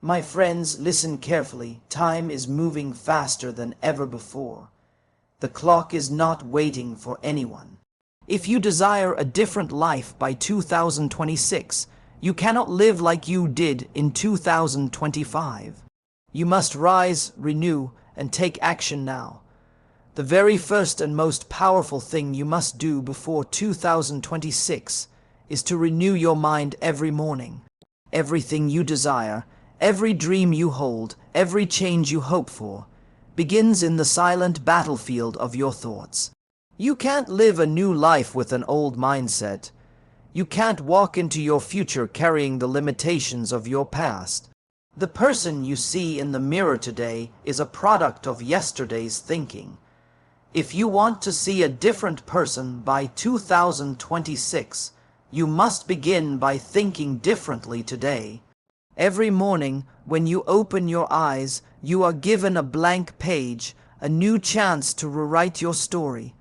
My friends, listen carefully. Time is moving faster than ever before. The clock is not waiting for anyone. If you desire a different life by 2026, you cannot live like you did in 2025. You must rise, renew, and take action now. The very first and most powerful thing you must do before 2026 is to renew your mind every morning. Everything you desire, every dream you hold, every change you hope for, begins in the silent battlefield of your thoughts. You can't live a new life with an old mindset. You can't walk into your future carrying the limitations of your past. The person you see in the mirror today is a product of yesterday's thinking. If you want to see a different person by 2026, you must begin by thinking differently today. Every morning, when you open your eyes, you are given a blank page, a new chance to rewrite your story.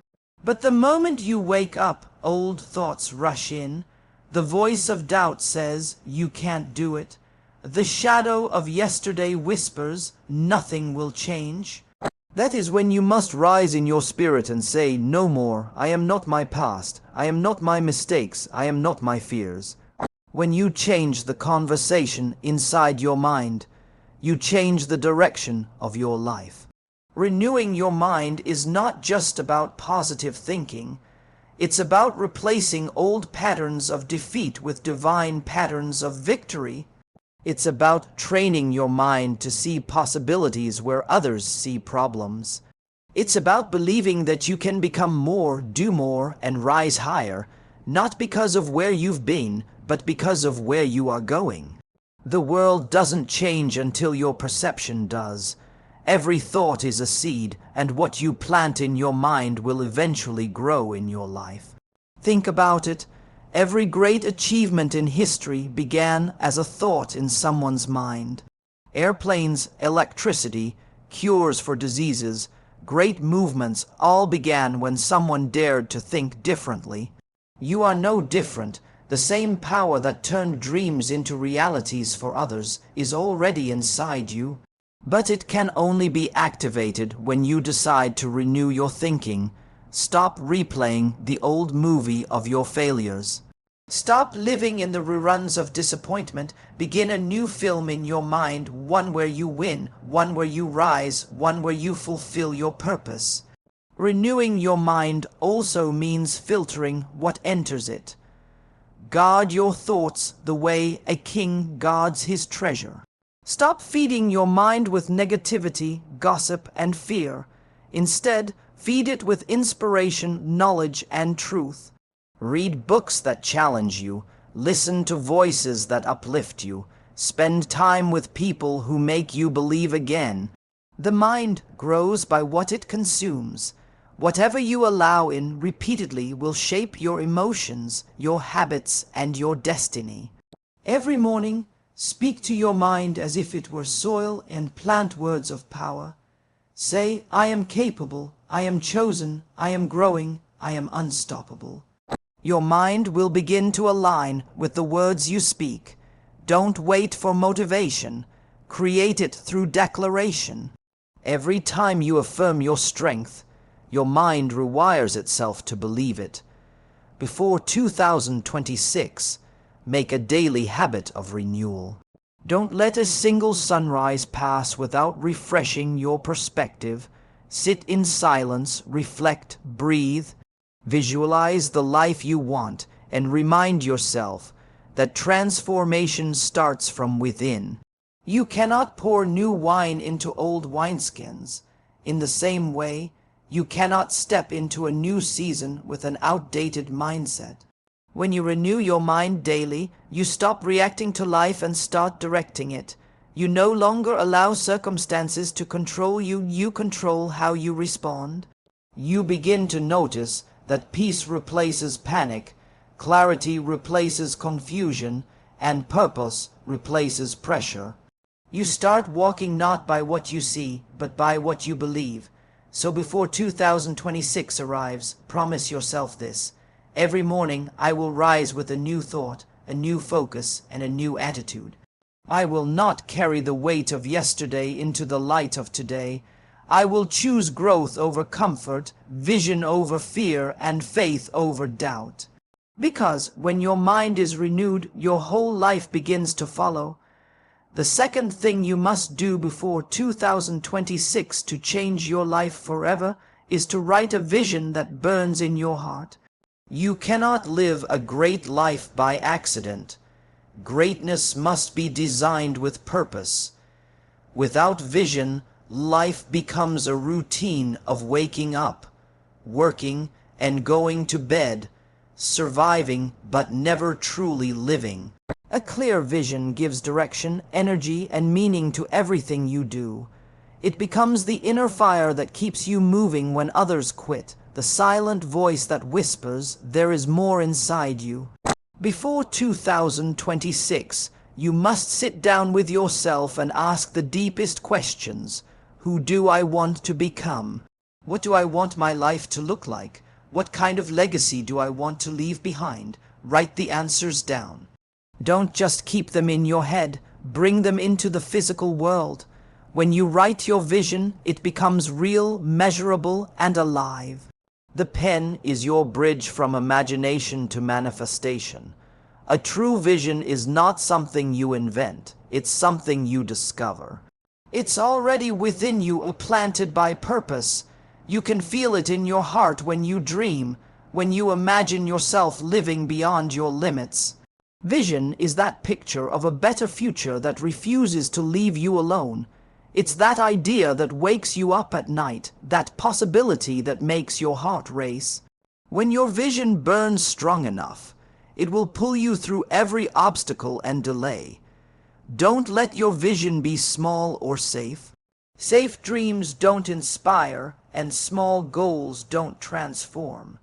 But the moment you wake up, old thoughts rush in. The voice of doubt says, "You can't do it." The shadow of yesterday whispers, "Nothing will change." That is when you must rise in your spirit and say, "No more. I am not my past. I am not my mistakes. I am not my fears." When you change the conversation inside your mind, you change the direction of your life. Renewing your mind is not just about positive thinking. It's about replacing old patterns of defeat with divine patterns of victory. It's about training your mind to see possibilities where others see problems. It's about believing that you can become more, do more, and rise higher, not because of where you've been, but because of where you are going. The world doesn't change until your perception does. Every thought is a seed, and what you plant in your mind will eventually grow in your life. Think about it. Every great achievement in history began as a thought in someone's mind. Airplanes, electricity, cures for diseases, great movements all began when someone dared to think differently. You are no different. The same power that turned dreams into realities for others is already inside you. But it can only be activated when you decide to renew your thinking. Stop replaying the old movie of your failures. Stop living in the reruns of disappointment. Begin a new film in your mind, one where you win, one where you rise, one where you fulfill your purpose. Renewing your mind also means filtering what enters it. Guard your thoughts the way a king guards his treasure. Stop feeding your mind with negativity, gossip, and fear. Instead, feed it with inspiration, knowledge, and truth. Read books that challenge you. Listen to voices that uplift you. Spend time with people who make you believe again. The mind grows by what it consumes. Whatever you allow in repeatedly will shape your emotions, your habits, and your destiny. Every morning, speak to your mind as if it were soil and plant words of power. Say, "I am capable, I am chosen, I am growing, I am unstoppable." Your mind will begin to align with the words you speak. Don't wait for motivation. Create it through declaration. Every time you affirm your strength, your mind rewires itself to believe it. Before 2026, make a daily habit of renewal. Don't let a single sunrise pass without refreshing your perspective. Sit in silence, reflect, breathe. Visualize the life you want and remind yourself that transformation starts from within. You cannot pour new wine into old wineskins. In the same way, you cannot step into a new season with an outdated mindset. When you renew your mind daily, you stop reacting to life and start directing it. You no longer allow circumstances to control you, you control how you respond. You begin to notice that peace replaces panic, clarity replaces confusion, and purpose replaces pressure. You start walking not by what you see, but by what you believe. So before 2026 arrives, promise yourself this. Every morning I will rise with a new thought, a new focus, and a new attitude. I will not carry the weight of yesterday into the light of today. I will choose growth over comfort, vision over fear, and faith over doubt. Because when your mind is renewed, your whole life begins to follow. The second thing you must do before 2026 to change your life forever is to write a vision that burns in your heart. You cannot live a great life by accident. Greatness must be designed with purpose. Without vision, life becomes a routine of waking up, working, and going to bed, surviving but never truly living. A clear vision gives direction, energy, and meaning to everything you do. It becomes the inner fire that keeps you moving when others quit, the silent voice that whispers, "There is more inside you." Before 2026, you must sit down with yourself and ask the deepest questions. Who do I want to become? What do I want my life to look like? What kind of legacy do I want to leave behind? Write the answers down. Don't just keep them in your head, bring them into the physical world. When you write your vision, it becomes real, measurable, and alive. The pen is your bridge from imagination to manifestation. A true vision is not something you invent, it's something you discover. It's already within you, planted by purpose. You can feel it in your heart when you dream, when you imagine yourself living beyond your limits. Vision is that picture of a better future that refuses to leave you alone. It's that idea that wakes you up at night, that possibility that makes your heart race. When your vision burns strong enough, it will pull you through every obstacle and delay. Don't let your vision be small or safe. Safe dreams don't inspire, and small goals don't transform.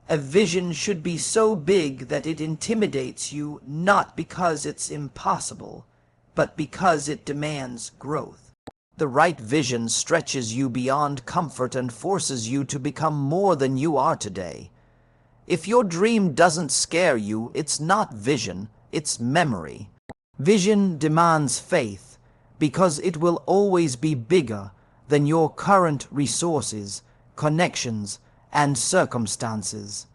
A vision should be so big that it intimidates you, not because it's impossible, but because it demands growth. The right vision stretches you beyond comfort and forces you to become more than you are today. If your dream doesn't scare you, it's not vision, it's memory. Vision demands faith, because it will always be bigger than your current resources, connections, and circumstances.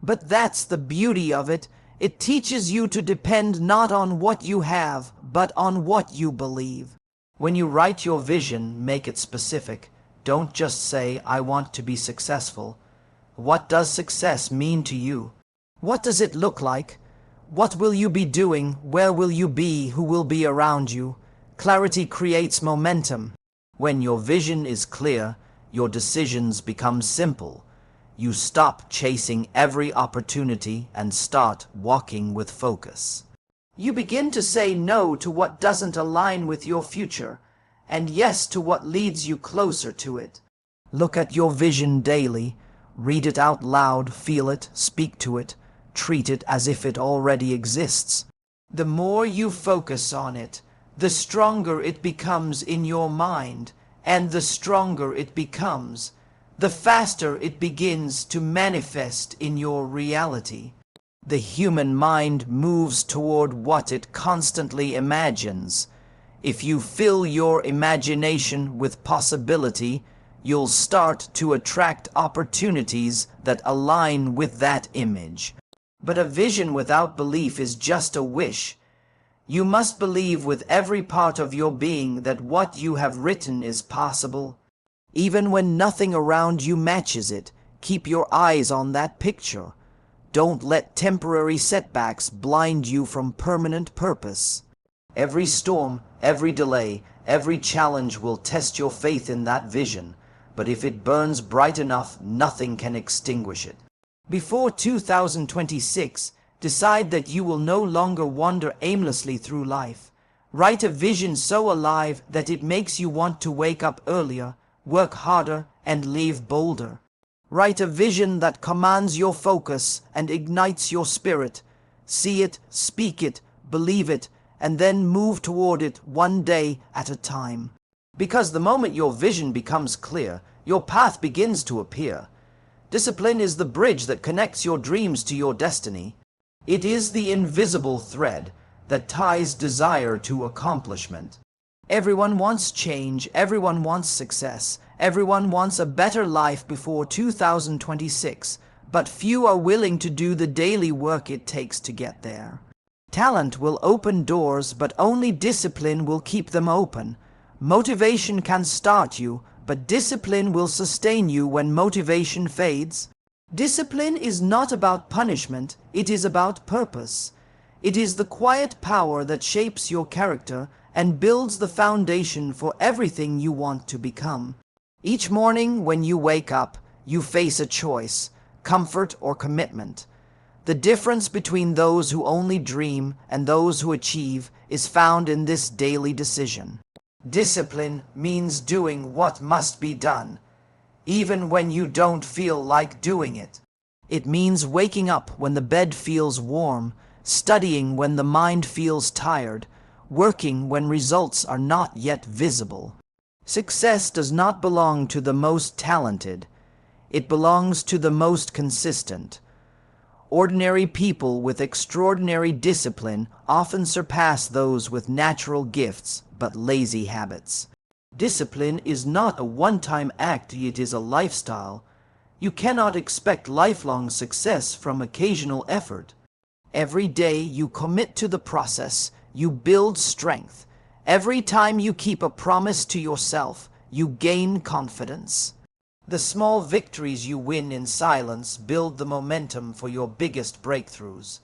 But that's the beauty of it. It teaches you to depend not on what you have, but on what you believe. When you write your vision, make it specific. Don't just say, "I want to be successful." What does success mean to you? What does it look like? What will you be doing? Where will you be? Who will be around you? Clarity creates momentum. When your vision is clear, your decisions become simple. You stop chasing every opportunity and start walking with focus. You begin to say no to what doesn't align with your future, and yes to what leads you closer to it. Look at your vision daily. Read it out loud, feel it, speak to it, treat it as if it already exists. The more you focus on it, the stronger it becomes in your mind, and the stronger it becomes, the faster it begins to manifest in your reality. The human mind moves toward what it constantly imagines. If you fill your imagination with possibility, you'll start to attract opportunities that align with that image. But a vision without belief is just a wish. You must believe with every part of your being that what you have written is possible. Even when nothing around you matches it, keep your eyes on that picture. Don't let temporary setbacks blind you from permanent purpose. Every storm, every delay, every challenge will test your faith in that vision, but if it burns bright enough, nothing can extinguish it. Before 2026, decide that you will no longer wander aimlessly through life. Write a vision so alive that it makes you want to wake up earlier, work harder, and live bolder. Write a vision that commands your focus and ignites your spirit. See it, speak it, believe it, and then move toward it one day at a time. Because the moment your vision becomes clear, your path begins to appear. Discipline is the bridge that connects your dreams to your destiny. It is the invisible thread that ties desire to accomplishment. Everyone wants change, everyone wants success, everyone wants a better life before 2026, but few are willing to do the daily work it takes to get there. Talent will open doors, but only discipline will keep them open. Motivation can start you, but discipline will sustain you when motivation fades. Discipline is not about punishment, it is about purpose. It is the quiet power that shapes your character and builds the foundation for everything you want to become. Each morning when you wake up, you face a choice, comfort or commitment. The difference between those who only dream and those who achieve is found in this daily decision. Discipline means doing what must be done, even when you don't feel like doing it. It means waking up when the bed feels warm, studying when the mind feels tired, working when results are not yet visible. Success does not belong to the most talented. It belongs to the most consistent. Ordinary people with extraordinary discipline often surpass those with natural gifts but lazy habits. Discipline is not a one-time act, it is a lifestyle. You cannot expect lifelong success from occasional effort. Every day you commit to the process, you build strength. Every time you keep a promise to yourself, you gain confidence. The small victories you win in silence build the momentum for your biggest breakthroughs.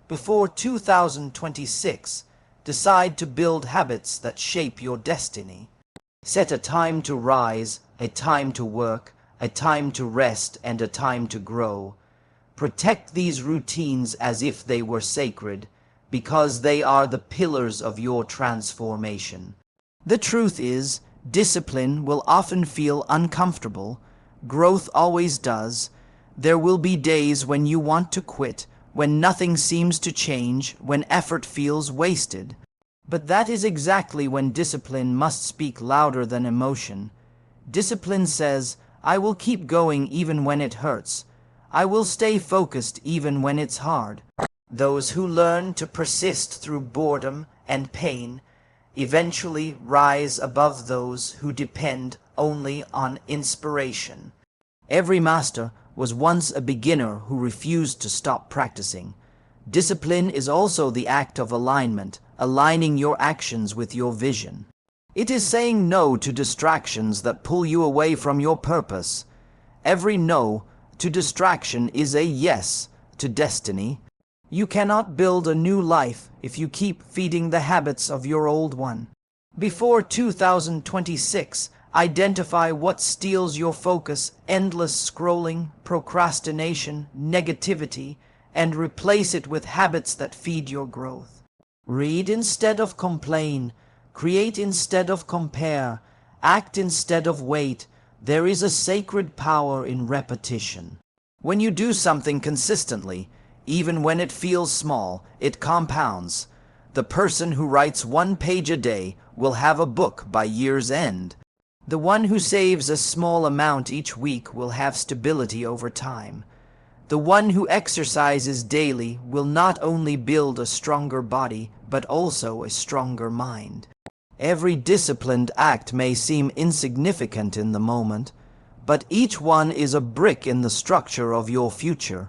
Before 2026, decide to build habits that shape your destiny. Set a time to rise, a time to work, a time to rest, and a time to grow. Protect these routines as if they were sacred, because they are the pillars of your transformation. The truth is, discipline will often feel uncomfortable. Growth always does. There will be days when you want to quit, when nothing seems to change, when effort feels wasted. But that is exactly when discipline must speak louder than emotion. Discipline says, I will keep going even when it hurts. I will stay focused even when it's hard. Those who learn to persist through boredom and pain eventually rise above those who depend only on inspiration. Every master was once a beginner who refused to stop practicing. Discipline is also the act of alignment, aligning your actions with your vision. It is saying no to distractions that pull you away from your purpose. Every no to distraction is a yes to destiny. You cannot build a new life if you keep feeding the habits of your old one. Before 2026, identify what steals your focus: endless scrolling, procrastination, negativity, and replace it with habits that feed your growth. Read instead of complain, create instead of compare, act instead of wait. There is a sacred power in repetition. When you do something consistently, even when it feels small, it compounds. The person who writes 1 page a day will have a book by year's end. The one who saves a small amount each week will have stability over time. The one who exercises daily will not only build a stronger body, but also a stronger mind. Every disciplined act may seem insignificant in the moment, but each one is a brick in the structure of your future.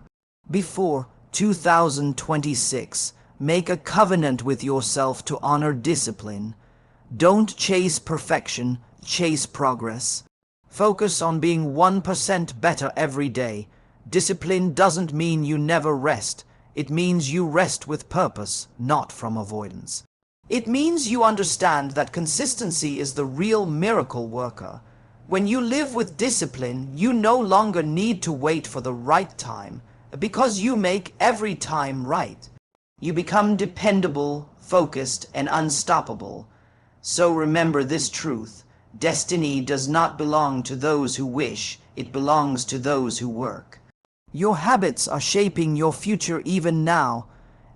Before 2026, make a covenant with yourself to honor discipline. Don't chase perfection, chase progress. Focus on being 1% better every day. Discipline doesn't mean you never rest. It means you rest with purpose, not from avoidance. It means you understand that consistency is the real miracle worker. When you live with discipline, you no longer need to wait for the right time, because you make every time right. You become dependable, focused, and unstoppable. So remember this truth: destiny does not belong to those who wish, it belongs to those who work. Your habits are shaping your future even now.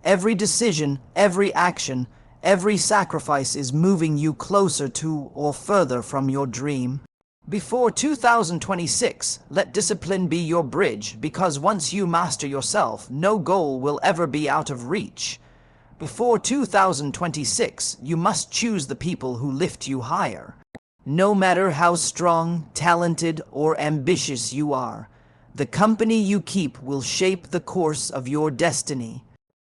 Every decision, every action, every sacrifice is moving you closer to or further from your dream. Before 2026, let discipline be your bridge, because once you master yourself, no goal will ever be out of reach. Before 2026, you must choose the people who lift you higher. No matter how strong, talented, or ambitious you are, the company you keep will shape the course of your destiny.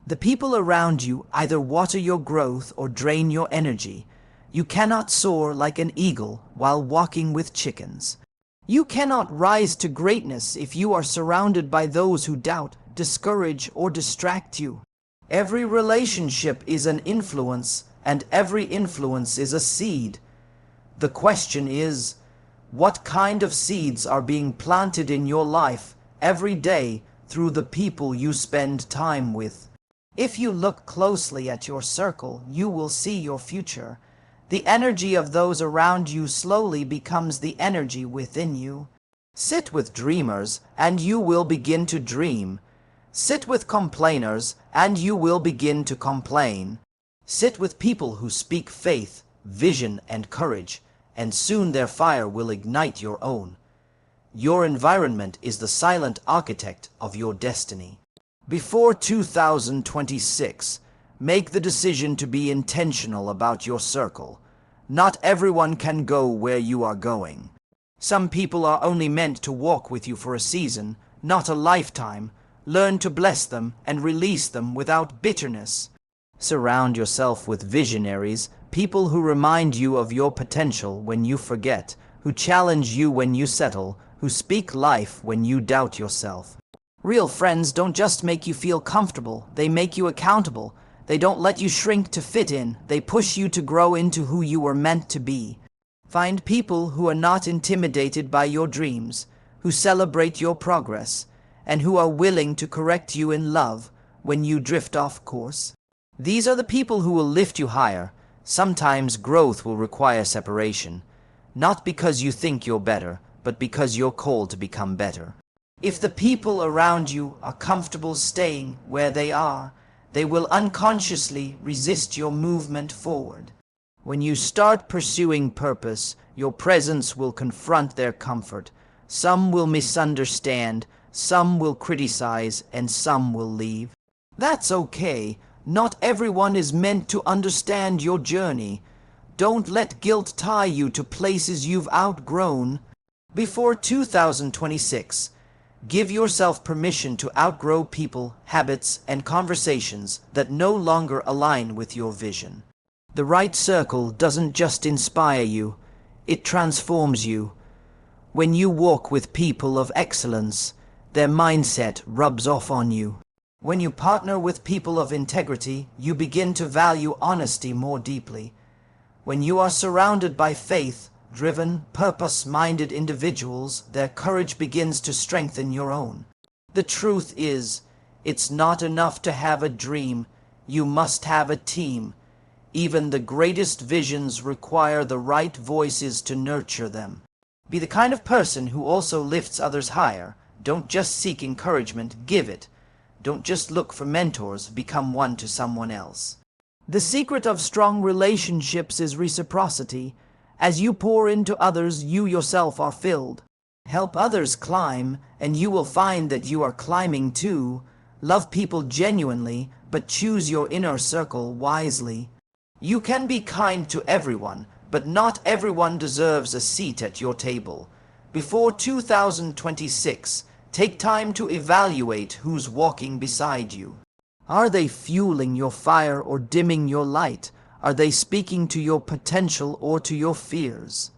The people around you either water your growth or drain your energy. You cannot soar like an eagle while walking with chickens. You cannot rise to greatness if you are surrounded by those who doubt, discourage, or distract you. Every relationship is an influence, and every influence is a seed. The question is, what kind of seeds are being planted in your life every day through the people you spend time with? If you look closely at your circle, you will see your future. The energy of those around you slowly becomes the energy within you. Sit with dreamers, and you will begin to dream. Sit with complainers, and you will begin to complain. Sit with people who speak faith, vision, and courage, and soon their fire will ignite your own. Your environment is the silent architect of your destiny. Before 2026, make the decision to be intentional about your circle. Not everyone can go where you are going. Some people are only meant to walk with you for a season, not a lifetime. Learn to bless them and release them without bitterness. Surround yourself with visionaries, people who remind you of your potential when you forget, who challenge you when you settle, who speak life when you doubt yourself. Real friends don't just make you feel comfortable, they make you accountable. They don't let you shrink to fit in, they push you to grow into who you were meant to be. Find people who are not intimidated by your dreams, who celebrate your progress, and who are willing to correct you in love when you drift off course. These are the people who will lift you higher. Sometimes growth will require separation, not because you think you're better, but because you're called to become better. If the people around you are comfortable staying where they are, they will unconsciously resist your movement forward. When you start pursuing purpose, your presence will confront their comfort. Some will misunderstand, some will criticize, and some will leave. That's okay. Not everyone is meant to understand your journey. Don't let guilt tie you to places you've outgrown. Before 2026, give yourself permission to outgrow people, habits, and conversations that no longer align with your vision. The right circle doesn't just inspire you, it transforms you. When you walk with people of excellence, their mindset rubs off on you. When you partner with people of integrity, you begin to value honesty more deeply. When you are surrounded by faith-driven, purpose-minded individuals, their courage begins to strengthen your own. The truth is, it's not enough to have a dream, you must have a team. Even the greatest visions require the right voices to nurture them. Be the kind of person who also lifts others higher. Don't just seek encouragement, give it. Don't just look for mentors, become one to someone else. The secret of strong relationships is reciprocity. As you pour into others, you yourself are filled. Help others climb, and you will find that you are climbing too. Love people genuinely, but choose your inner circle wisely. You can be kind to everyone, but not everyone deserves a seat at your table. Before 2026, take time to evaluate who's walking beside you. Are they fueling your fire or dimming your light? Are they speaking to your potential or to your fears?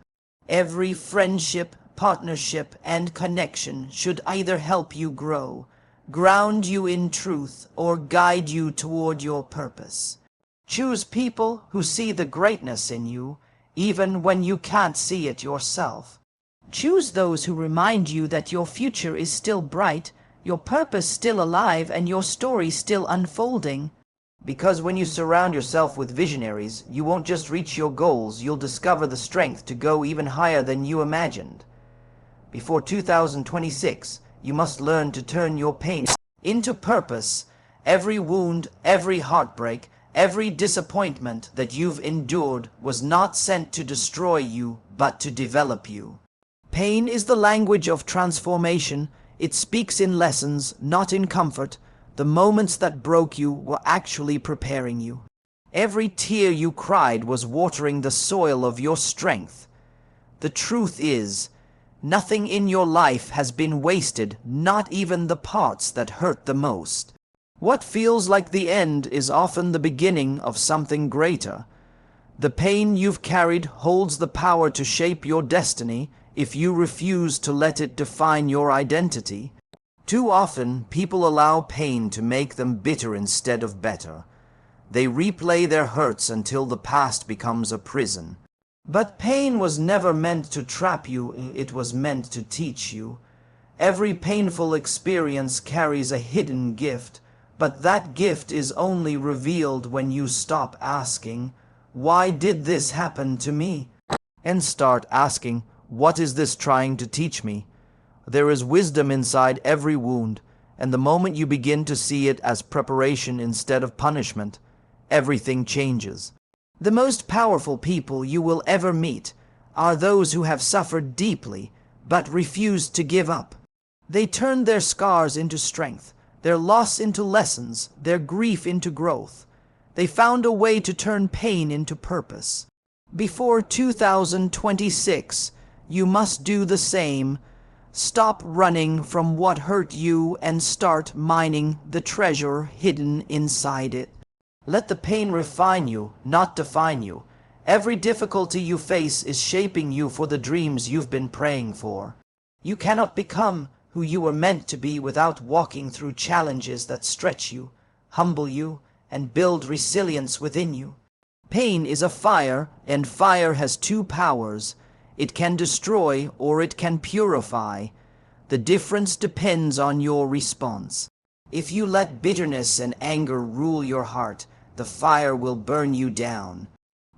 Every friendship, partnership, and connection should either help you grow, ground you in truth, or guide you toward your purpose. Choose people who see the greatness in you, even when you can't see it yourself. Choose those who remind you that your future is still bright, your purpose still alive, and your story still unfolding. Because when you surround yourself with visionaries, you won't just reach your goals, you'll discover the strength to go even higher than you imagined. Before 2026, you must learn to turn your pain into purpose. Every wound, every heartbreak, every disappointment that you've endured was not sent to destroy you, but to develop you. Pain is the language of transformation. It speaks in lessons, not in comfort. The moments that broke you were actually preparing you. Every tear you cried was watering the soil of your strength. The truth is, nothing in your life has been wasted, not even the parts that hurt the most. What feels like the end is often the beginning of something greater. The pain you've carried holds the power to shape your destiny if you refuse to let it define your identity. Too often, people allow pain to make them bitter instead of better. They replay their hurts until the past becomes a prison. But pain was never meant to trap you, it was meant to teach you. Every painful experience carries a hidden gift, but that gift is only revealed when you stop asking, "Why did this happen to me?" and start asking, "What is this trying to teach me?" There is wisdom inside every wound, and the moment you begin to see it as preparation instead of punishment, everything changes. The most powerful people you will ever meet are those who have suffered deeply but refused to give up. They turned their scars into strength, their loss into lessons, their grief into growth. They found a way to turn pain into purpose. Before 2026, you must do the same. Stop running from what hurt you and start mining the treasure hidden inside it. Let the pain refine you, not define you. Every difficulty you face is shaping you for the dreams you've been praying for. You cannot become who you were meant to be without walking through challenges that stretch you, humble you, and build resilience within you. Pain is a fire, and fire has two powers. It can destroy or it can purify. The difference depends on your response. If you let bitterness and anger rule your heart, the fire will burn you down.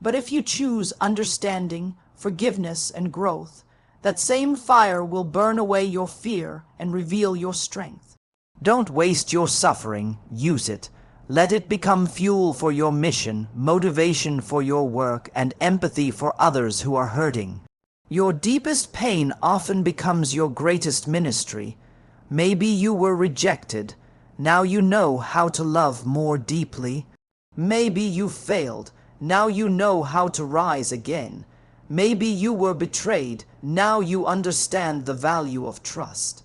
But if you choose understanding, forgiveness, and growth, that same fire will burn away your fear and reveal your strength. Don't waste your suffering, use it. Let it become fuel for your mission, motivation for your work, and empathy for others who are hurting. Your deepest pain often becomes your greatest ministry. Maybe you were rejected. Now you know how to love more deeply. Maybe you failed. Now you know how to rise again. Maybe you were betrayed. Now you understand the value of trust.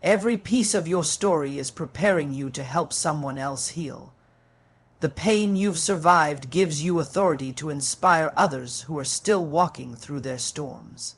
Every piece of your story is preparing you to help someone else heal. The pain you've survived gives you authority to inspire others who are still walking through their storms.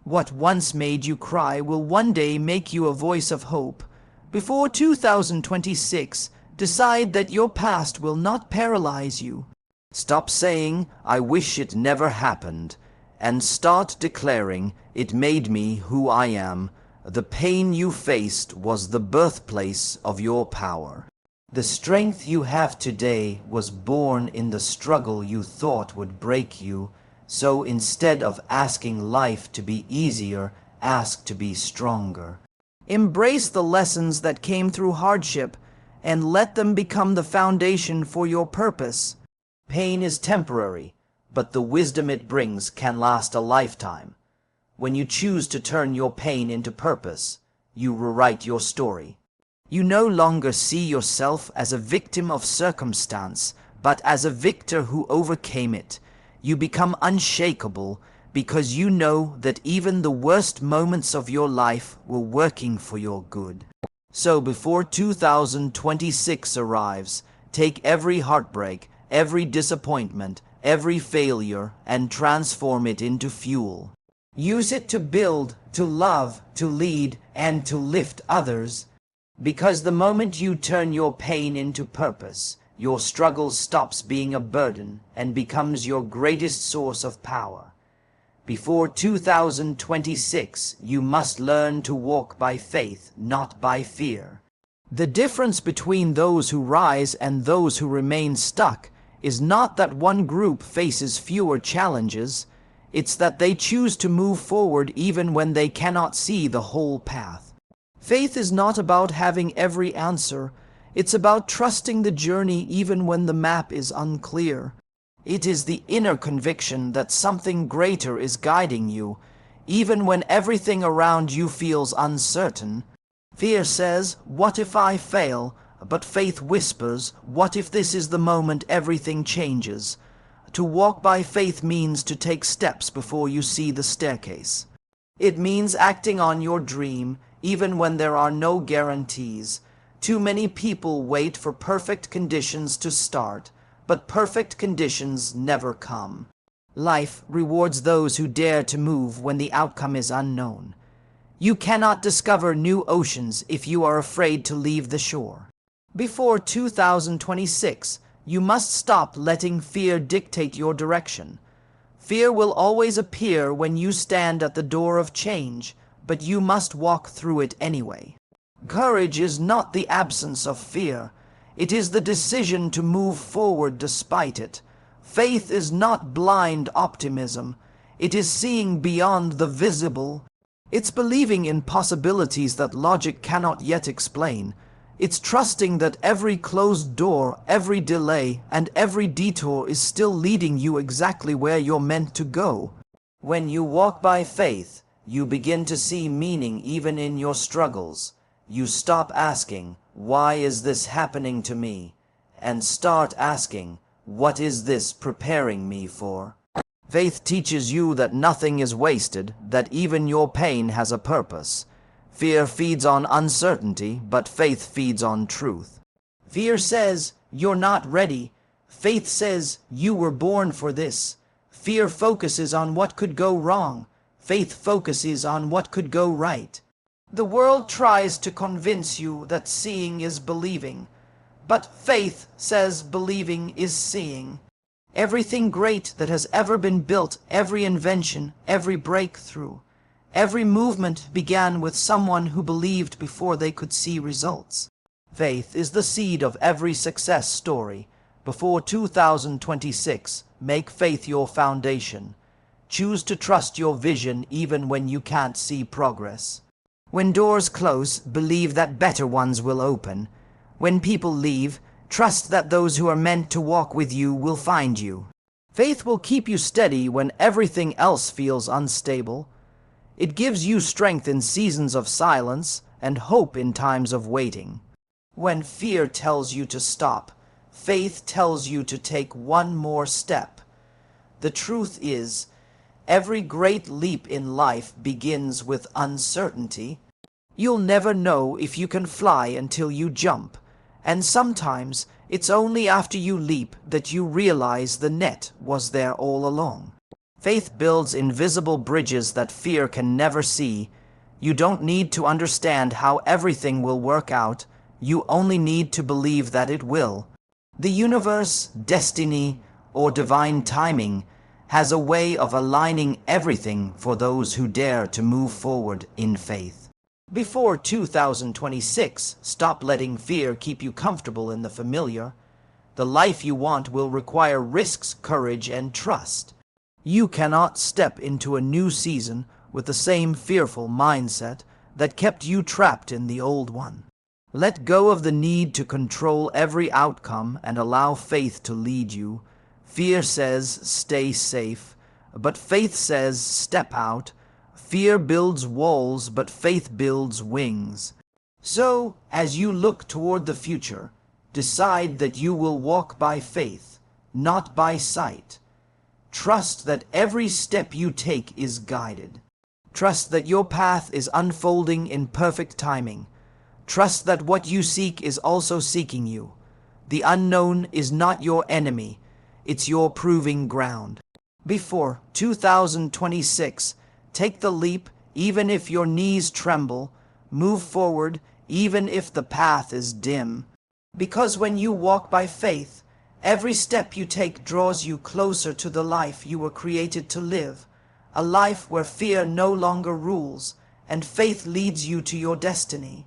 What once made you cry will one day make you a voice of hope. Before 2026, decide that your past will not paralyze you. Stop saying, "I wish it never happened," and start declaring, "It made me who I am." The pain you faced was the birthplace of your power. The strength you have today was born in the struggle you thought would break you. So instead of asking life to be easier, ask to be stronger. Embrace the lessons that came through hardship and let them become the foundation for your purpose. Pain is temporary, but the wisdom it brings can last a lifetime. When you choose to turn your pain into purpose, you rewrite your story. You no longer see yourself as a victim of circumstance, but as a victor who overcame it. You become unshakable because you know that even the worst moments of your life were working for your good. So before 2026 arrives, take every heartbreak, every disappointment, every failure, and transform it into fuel. Use it to build, to love, to lead, and to lift others. Because the moment you turn your pain into purpose, your struggle stops being a burden and becomes your greatest source of power. Before 2026, you must learn to walk by faith, not by fear. The difference between those who rise and those who remain stuck is not that one group faces fewer challenges, it's that they choose to move forward even when they cannot see the whole path. Faith is not about having every answer. It's about trusting the journey even when the map is unclear. It is the inner conviction that something greater is guiding you, even when everything around you feels uncertain. Fear says, "What if I fail?" but faith whispers, what if this is the moment everything changes? To walk by faith means to take steps before you see the staircase. It means acting on your dream, even when there are no guarantees. Too many people wait for perfect conditions to start, but perfect conditions never come. Life rewards those who dare to move when the outcome is unknown. You cannot discover new oceans if you are afraid to leave the shore. Before 2026, you must stop letting fear dictate your direction. Fear will always appear when you stand at the door of change, but you must walk through it anyway. Courage is not the absence of fear. It is the decision to move forward despite it. Faith is not blind optimism. It is seeing beyond the visible. It's believing in possibilities that logic cannot yet explain. It's trusting that every closed door, every delay, and every detour is still leading you exactly where you're meant to go. When you walk by faith, you begin to see meaning even in your struggles. You stop asking, why is this happening to me? And start asking, what is this preparing me for? Faith teaches you that nothing is wasted, that even your pain has a purpose. Fear feeds on uncertainty, but faith feeds on truth. Fear says, you're not ready. Faith says, you were born for this. Fear focuses on what could go wrong. Faith focuses on what could go right. The world tries to convince you that seeing is believing, but faith says believing is seeing. Everything great that has ever been built, every invention, every breakthrough, every movement began with someone who believed before they could see results. Faith is the seed of every success story. Before 2026, make faith your foundation. Choose to trust your vision even when you can't see progress. When doors close, believe that better ones will open. When people leave, trust that those who are meant to walk with you will find you. Faith will keep you steady when everything else feels unstable. It gives you strength in seasons of silence and hope in times of waiting. When fear tells you to stop, faith tells you to take one more step. The truth is, every great leap in life begins with uncertainty. You'll never know if you can fly until you jump, and sometimes it's only after you leap that you realize the net was there all along. Faith builds invisible bridges that fear can never see. You don't need to understand how everything will work out. You only need to believe that it will. The universe, destiny, or divine timing has a way of aligning everything for those who dare to move forward in faith. Before 2026, stop letting fear keep you comfortable in the familiar. The life you want will require risks, courage, and trust. You cannot step into a new season with the same fearful mindset that kept you trapped in the old one. Let go of the need to control every outcome and allow faith to lead you. Fear says, stay safe, but faith says, step out. Fear builds walls, but faith builds wings. So, as you look toward the future, decide that you will walk by faith, not by sight. Trust that every step you take is guided. Trust that your path is unfolding in perfect timing. Trust that what you seek is also seeking you. The unknown is not your enemy. It's your proving ground. Before 2026, take the leap even if your knees tremble. Move forward even if the path is dim. Because when you walk by faith, every step you take draws you closer to the life you were created to live. A life where fear no longer rules and faith leads you to your destiny.